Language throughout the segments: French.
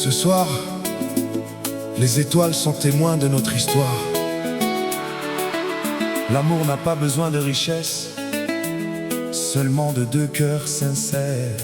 Ce soir, les étoiles sont témoins de notre histoire. L'amour n'a pas besoin de richesse, seulement de deux cœurs sincères.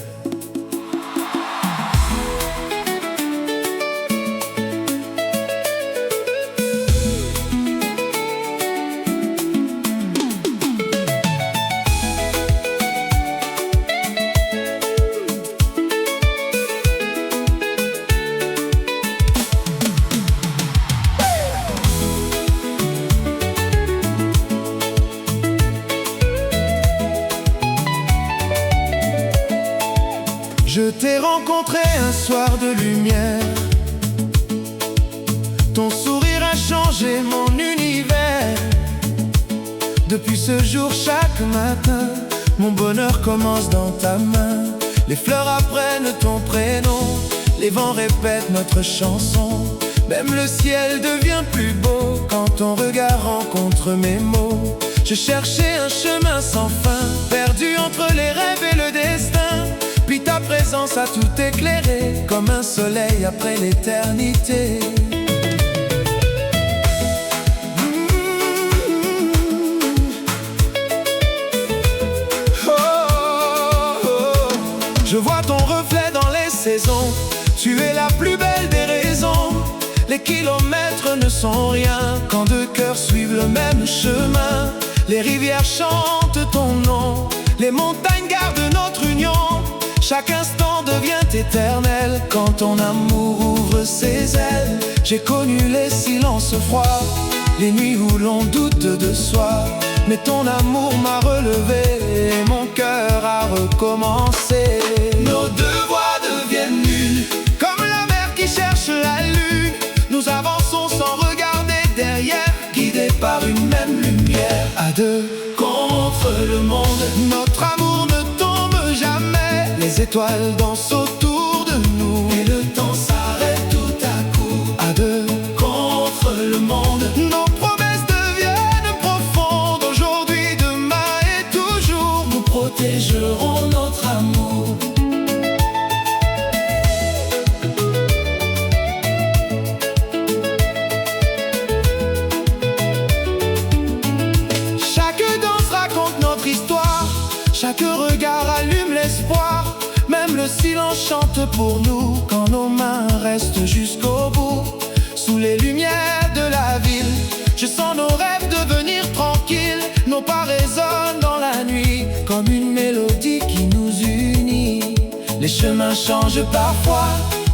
Je t'ai rencontré un soir de lumière. Ton sourire a changé mon univers. Depuis ce jour, chaque matin, mon bonheur commence dans ta main. Les fleurs apprennent ton prénom, les vents répètent notre chanson. Même le ciel devient plus beau quand ton regard rencontre mes mots. Je cherchais un chemin sans fin, perdu entre les rêves et le destin. Puis ta présence a tout éclairé, comme un soleil après l'éternité. Je vois ton reflet dans les saisons. Tu es la plus belle des raisons. Les kilomètres ne sont rien quand deux cœurs suivent le même chemin. Les rivières chantent ton nom, les montagnes gardent notre union. Chaque instant devient éternel quand ton amour ouvre ses ailes. J'ai connu les silences froids, les nuits où l'on doute de soi. Mais ton amour m'a relevé et mon cœur a recommencé. Nos deux voix deviennent une, comme la mer qui cherche la lune. Nous avançons sans regarder derrière, guidés par une même lumière. À deux contre le monde, notre amour ne tombe jamais. Les étoiles dansent autour de nous et le temps s'arrête tout à coup. À deux contre le monde, nos promesses deviennent profondes. Aujourd'hui, demain et toujours, nous protégerons notre amour. Chaque danse raconte notre histoire, chaque regard allume l'espoir. Même le silence chante pour nous quand nos mains restent jusqu'au bout. Sous les lumières de la ville, je sens nos rêves devenir tranquilles. Nos pas résonnent dans la nuit comme une mélodie qui nous unit. Les chemins changent parfois,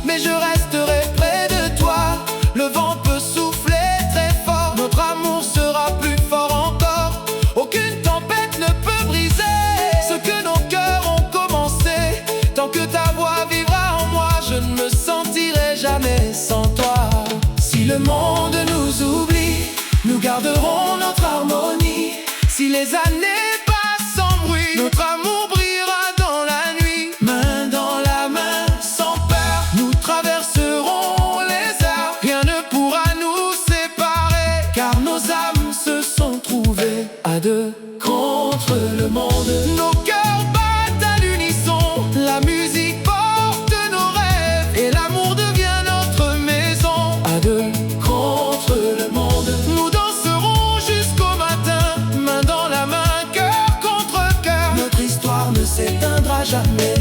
mais je resterai près de toi. Le vent peut souffler très fort, notre amour sera plus fort encore. Aucune tempête ne peut briser ce que nos cœurs ont commencé. Tant que ta voix vivra en moi, je ne me sentirai jamais sans toi. Si le monde nous oublie, nous garderons notre harmonie. Si les années passent sans bruit, notre amour brillera dans la nuit. Main dans la main, sans peur, nous traverserons les heures. Rien ne pourra nous séparer, car nos âmes se sont trouvées à deux contre le monde. Nos cœurs battent à l'unisson, la musique porte nos rêves et l'amour devient notre maison. À deux contre le monde, nous danserons jusqu'au matin, main dans la main, cœur contre cœur. Notre histoire ne s'éteindra jamais.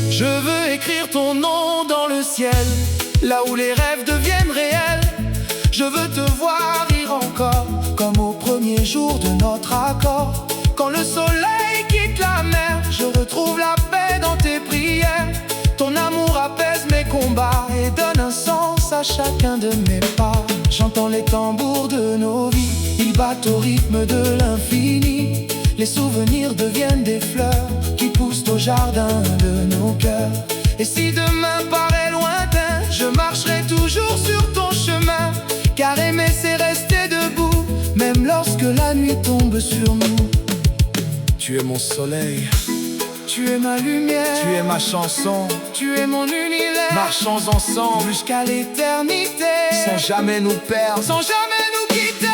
Je veux écrire ton nom dans le ciel, là où les rêves deviennent réels. Je veux te voir rire encore, comme au premier jour de notre accord. Quand le soleil quitte la mer, je retrouve la paix dans tes prières. Ton amour apaise mes combats et donne un sens à chacun de mes pas. J'entends les tambours de nos vies, ils battent au rythme de l'infini. Les souvenirs deviennent des fleurs qui poussent au jardin de nos cœurs. Et si demain paraît lointain, je marcherai toujours sur ton chemin. Car aimer c'est rester debout, même lorsque la nuit tombe sur nous. Tu es mon soleil, Tu es ma lumière, Tu es ma chanson, tu es mon univers. marchons ensemble Jusqu'à l'éternité, sans jamais nous perdre. sans jamais nous quitter.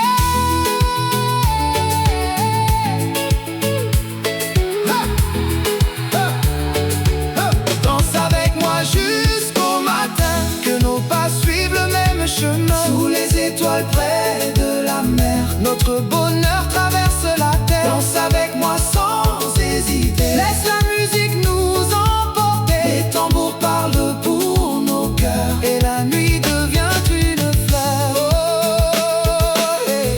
Danse avec moi jusqu'au matin, que nos pas suivent le même chemin. Sous les étoiles près de la mer, notre bonheur traverse la terre. Danse avec moi sans hésiter, laisse la musique nous emporter. Les tambours parlent pour nos cœurs et la nuit devient une fleur. Oh, hey.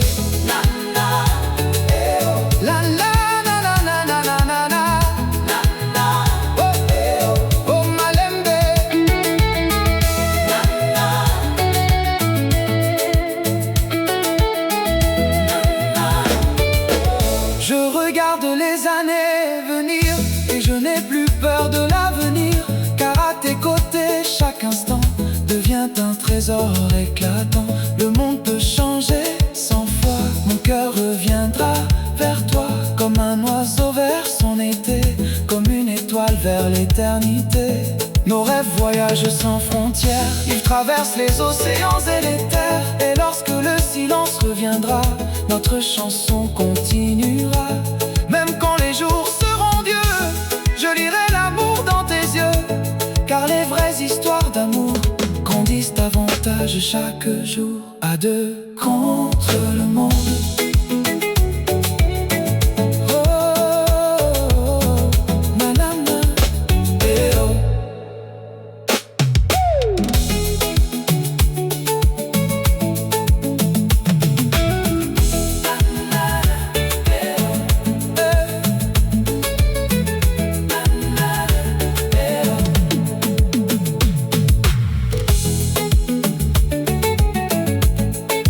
La la la la la la la la la. Oh, hey, oh, oh, Malembe. Je regarde les années venir et je n'ai plus peur de l'avenir, car à tes côtés chaque instant devient un trésor éclatant. Le monde peut changer 100 fois, mon cœur reviendra vers toi, comme un oiseau vers son été, comme une étoile vers l'éternité. Nos rêves voyagent sans frontières, ils traversent les océans et les terres. Et lorsque le silence reviendra, notre chanson continuera. Même quand les jours seront Dieu, je lirai l'amour dans tes yeux, car les vraies histoires d'amour grandissent davantage chaque jour. À deux contre le monde.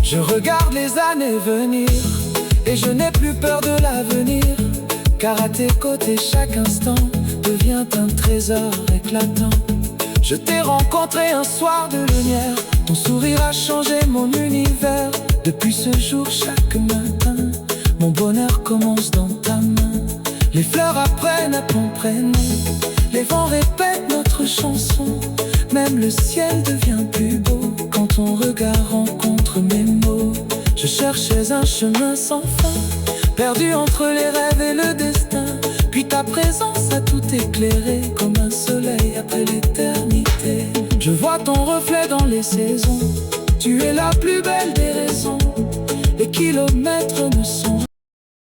Je regarde les années venir et je n'ai plus peur de l'avenir, car à tes côtés chaque instant devient un trésor éclatant. Je t'ai rencontré un soir de lumière, ton sourire a changé mon univers. Depuis ce jour chaque matin, mon bonheur commence dans ta main. Les fleurs apprennent à ton prénom, les vents répètent notre chanson. Même le ciel devient plus beau quand ton regard rencontre mes mots. Je cherchais un chemin sans fin, perdu entre les rêves et le destin. Puis ta présence a tout éclairé, comme un soleil après l'éternité. Je vois ton reflet dans les saisons, tu es la plus belle des raisons. Les kilomètres ne sont